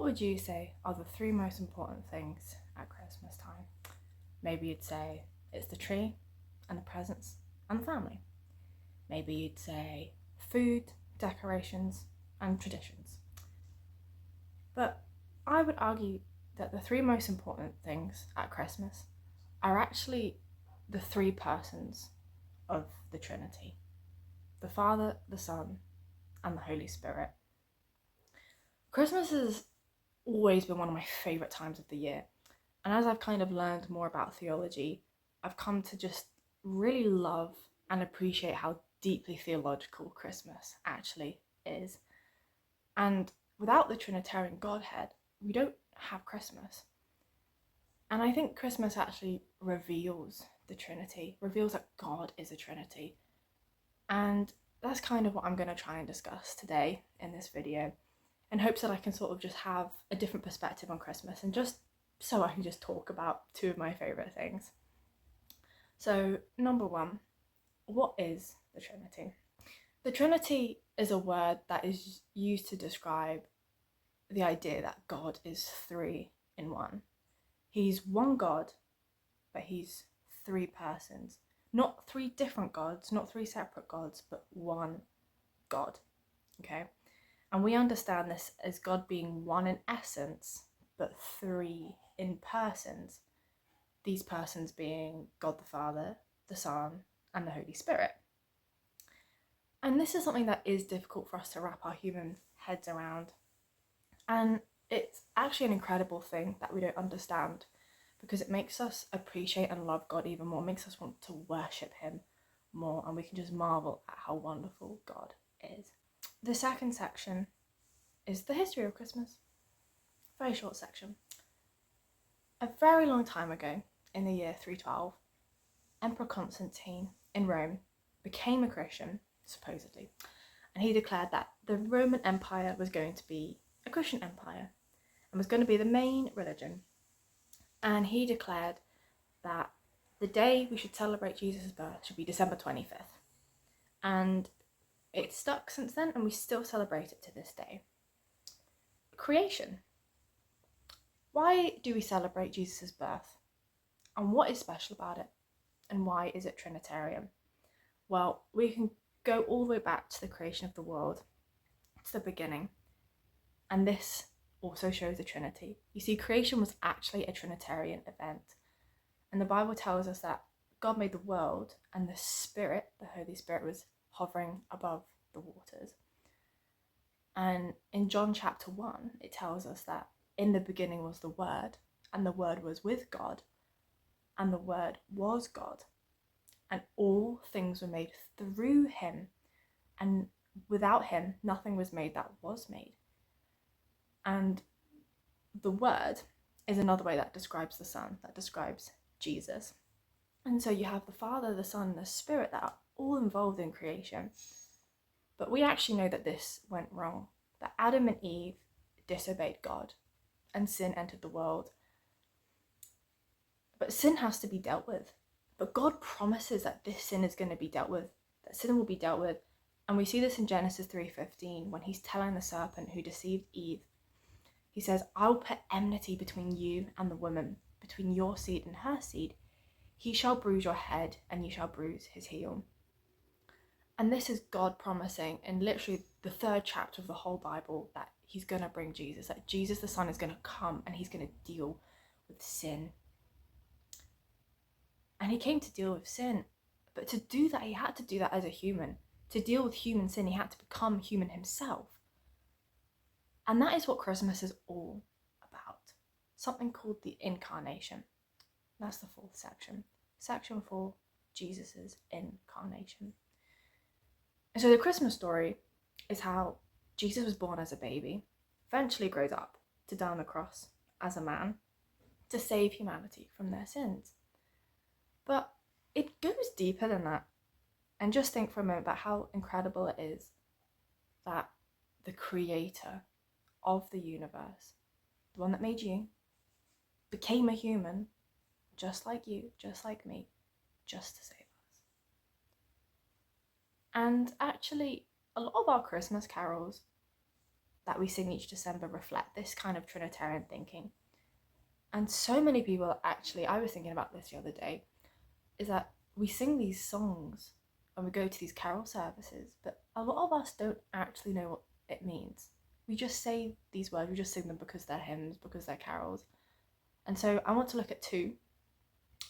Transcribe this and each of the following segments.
What would you say are the three most important things at Christmas time? Maybe you'd say it's the tree and the presents and the family. Maybe you'd say food, decorations, and traditions. But I would argue that the three most important things at Christmas are actually the three persons of the Trinity: the Father, the Son, and the Holy Spirit. Christmas has always been one of my favourite times of the year, and as I've kind of learned more about theology, I've come to just really love and appreciate how deeply theological Christmas actually is. And without the Trinitarian Godhead, we don't have Christmas. And I think Christmas actually reveals the Trinity, reveals that God is a Trinity. And that's kind of what I'm going to try and discuss today in this video, in hopes that I can sort of just have a different perspective on Christmas and just so I can just talk about two of my favourite things. So, number one, what is the Trinity? The Trinity is a word that is used to describe the idea that God is three in one. He's one God, but he's three persons. Not three different gods, not three separate gods, but one God. Okay? And we understand this as God being one in essence, but three in persons. These persons being God the Father, the Son, and the Holy Spirit. And this is something that is difficult for us to wrap our human heads around. And it's actually an incredible thing that we don't understand, because it makes us appreciate and love God even more. It makes us want to worship him more, and we can just marvel at how wonderful God is. The second section is the history of Christmas. Very short section. A very long time ago, in the year 312, Emperor Constantine in Rome became a Christian, supposedly, and he declared that the Roman Empire was going to be a Christian empire and was going to be the main religion. And he declared that the day we should celebrate Jesus' birth should be December 25th. And it's stuck since then, and we still celebrate it to this day. Creation. Why do we celebrate Jesus' birth? And what is special about it? And why is it Trinitarian? Well, we can go all the way back to the creation of the world, to the beginning. And this also shows the Trinity. You see, creation was actually a Trinitarian event. And the Bible tells us that God made the world, and the Spirit, the Holy Spirit, was hovering above the waters. And in John chapter 1, it tells us that in the beginning was the Word, and the Word was with God, and the Word was God. And all things were made through him, and without him, nothing was made that was made. And the Word is another way that describes the Son, that describes Jesus. And so you have the Father, the Son, and the Spirit that are all involved in creation. But we actually know that this went wrong, that Adam and Eve disobeyed God, and sin entered the world. But sin has to be dealt with. But God promises that this sin is going to be dealt with, that sin will be dealt with. And we see this in Genesis 3:15, when he's telling the serpent who deceived Eve. He says, I will put enmity between you and the woman, between your seed and her seed. He shall bruise your head, and you shall bruise his heel. And this is God promising in literally the third chapter of the whole Bible that he's going to bring Jesus, that Jesus the Son is going to come and he's going to deal with sin. And he came to deal with sin. But to do that, he had to do that as a human. To deal with human sin, he had to become human himself. And that is what Christmas is all about. Something called the incarnation. That's the fourth section. Section 4, Jesus' incarnation. And so the Christmas story is how Jesus was born as a baby, eventually grows up to die on the cross as a man to save humanity from their sins. But it goes deeper than that. And just think for a moment about how incredible it is that the creator of the universe, the one that made you, became a human, just like you, just like me, just to save us. And actually, a lot of our Christmas carols that we sing each December reflect this kind of Trinitarian thinking. And so many people actually, I was thinking about this the other day, is that we sing these songs and we go to these carol services, but a lot of us don't actually know what it means. We just say these words, we just sing them because they're hymns, because they're carols. And so I want to look at two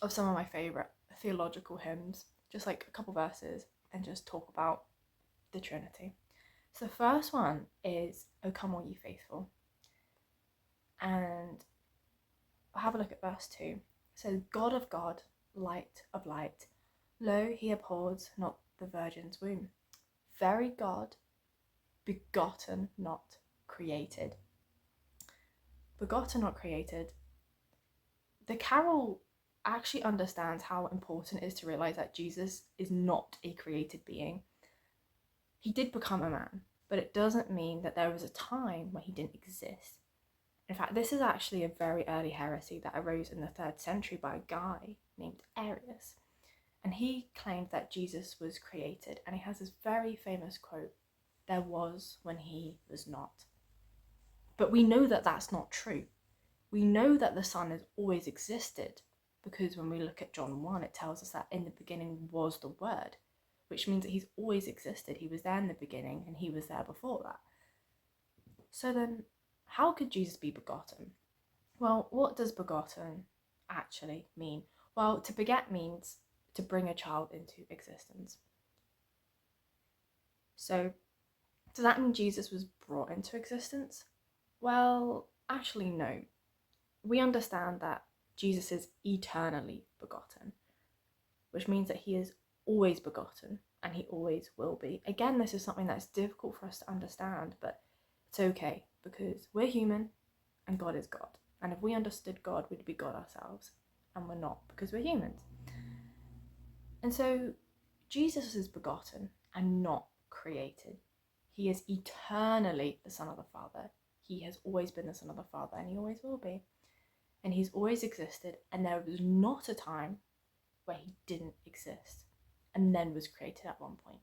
of some of my favourite theological hymns, just like a couple verses, and just talk about the Trinity. So the first one is O Come All Ye Faithful. And I'll have a look at verse 2. It says, God of God, light of light, lo, he abhors not the virgin's womb. Very God, begotten, not created. Begotten, not created. The carol actually understands how important it is to realize that Jesus is not a created being. He did become a man, but it doesn't mean that there was a time when he didn't exist. In fact, this is actually a very early heresy that arose in the 3rd century by a guy named Arius. And he claimed that Jesus was created, and he has this very famous quote, "There was when he was not." But we know that that's not true. We know that the Son has always existed, because when we look at John 1, it tells us that in the beginning was the Word, which means that he's always existed. He was there in the beginning, and he was there before that. So then, how could Jesus be begotten? Well, what does begotten actually mean? Well, to beget means to bring a child into existence. So, does that mean Jesus was brought into existence? Well, actually, no. We understand that Jesus is eternally begotten, which means that he is always begotten and he always will be. Again, this is something that's difficult for us to understand, but it's okay because we're human and God is God. And if we understood God, we'd be God ourselves, and we're not because we're humans. And so Jesus is begotten and not created. He is eternally the Son of the Father. He has always been the Son of the Father, and he always will be. And he's always existed, and there was not a time where he didn't exist and then was created at one point.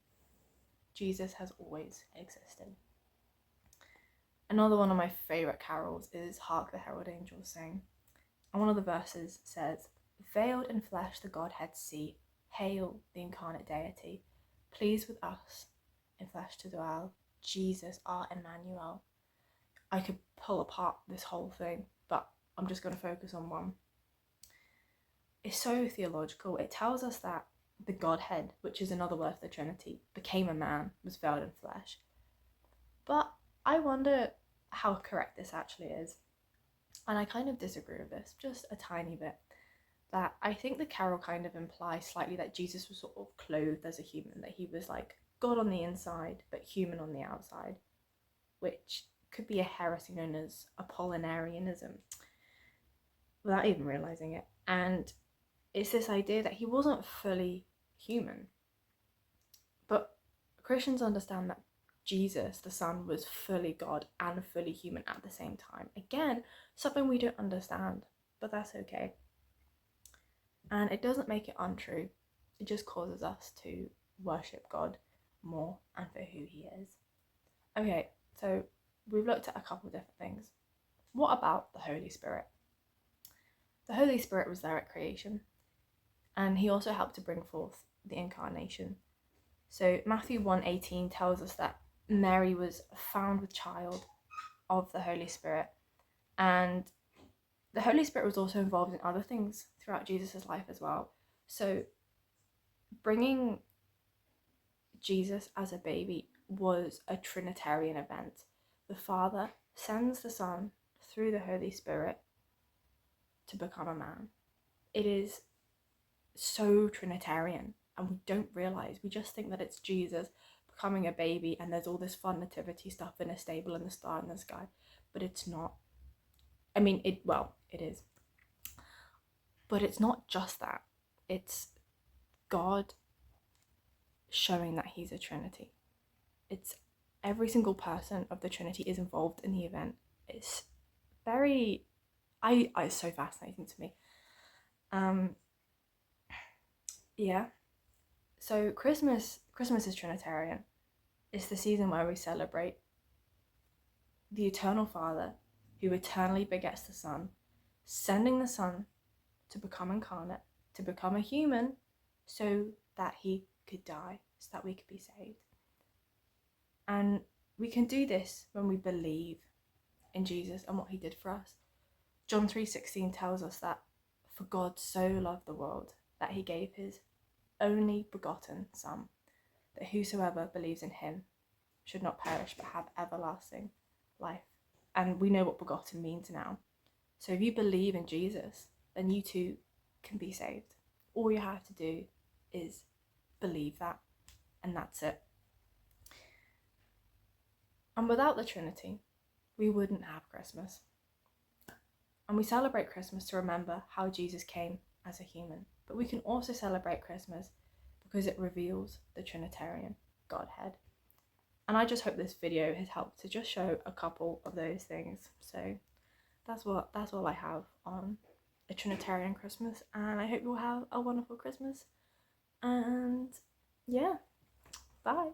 Jesus has always existed. Another one of my favourite carols is Hark the Herald Angels Sing. And one of the verses says, "Veiled in flesh the Godhead see, hail the incarnate deity, pleased with us in flesh to dwell, Jesus our Emmanuel." I could pull apart this whole thing, but I'm just going to focus on one. It's so theological. It tells us that the Godhead, which is another word for the Trinity, became a man, was veiled in flesh. But I wonder how correct this actually is. And I kind of disagree with this, just a tiny bit. That I think the carol kind of implies slightly that Jesus was sort of clothed as a human, that he was like God on the inside, but human on the outside, which could be a heresy known as Apollinarianism, without even realizing it. And it's this idea that he wasn't fully human. But Christians understand that Jesus, the Son, was fully God and fully human at the same time. Again, something we don't understand, but that's okay. And it doesn't make it untrue. It just causes us to worship God more and for who he is. Okay, so we've looked at a couple of different things. What about the Holy Spirit? The Holy Spirit was there at creation, and he also helped to bring forth the incarnation. So Matthew 1:18 tells us that Mary was found with child of the Holy Spirit, and the Holy Spirit was also involved in other things throughout Jesus' life as well. So bringing Jesus as a baby was a Trinitarian event. The Father sends the Son through the Holy Spirit to become a man. It is so Trinitarian, and we don't realize. We just think that it's Jesus becoming a baby and there's all this fun nativity stuff in a stable and the star in the sky, but it's not. I mean, it is, but it's not just that. It's God showing that he's a Trinity. It's every single person of the Trinity is involved in the event. It's very, it's so fascinating to me. Yeah. So Christmas is Trinitarian. It's the season where we celebrate the eternal Father who eternally begets the Son, sending the Son to become incarnate, to become a human, so that he could die, so that we could be saved. And we can do this when we believe in Jesus and what he did for us. John 3:16 tells us that for God so loved the world that he gave his only begotten Son, that whosoever believes in him should not perish but have everlasting life. And we know what begotten means now. So if you believe in Jesus, then you too can be saved. All you have to do is believe that, and that's it. And without the Trinity, we wouldn't have Christmas. And we celebrate Christmas to remember how Jesus came as a human. But we can also celebrate Christmas because it reveals the Trinitarian Godhead. And I just hope this video has helped to just show a couple of those things. So that's all I have on a Trinitarian Christmas. And I hope you'll have a wonderful Christmas. And yeah, bye.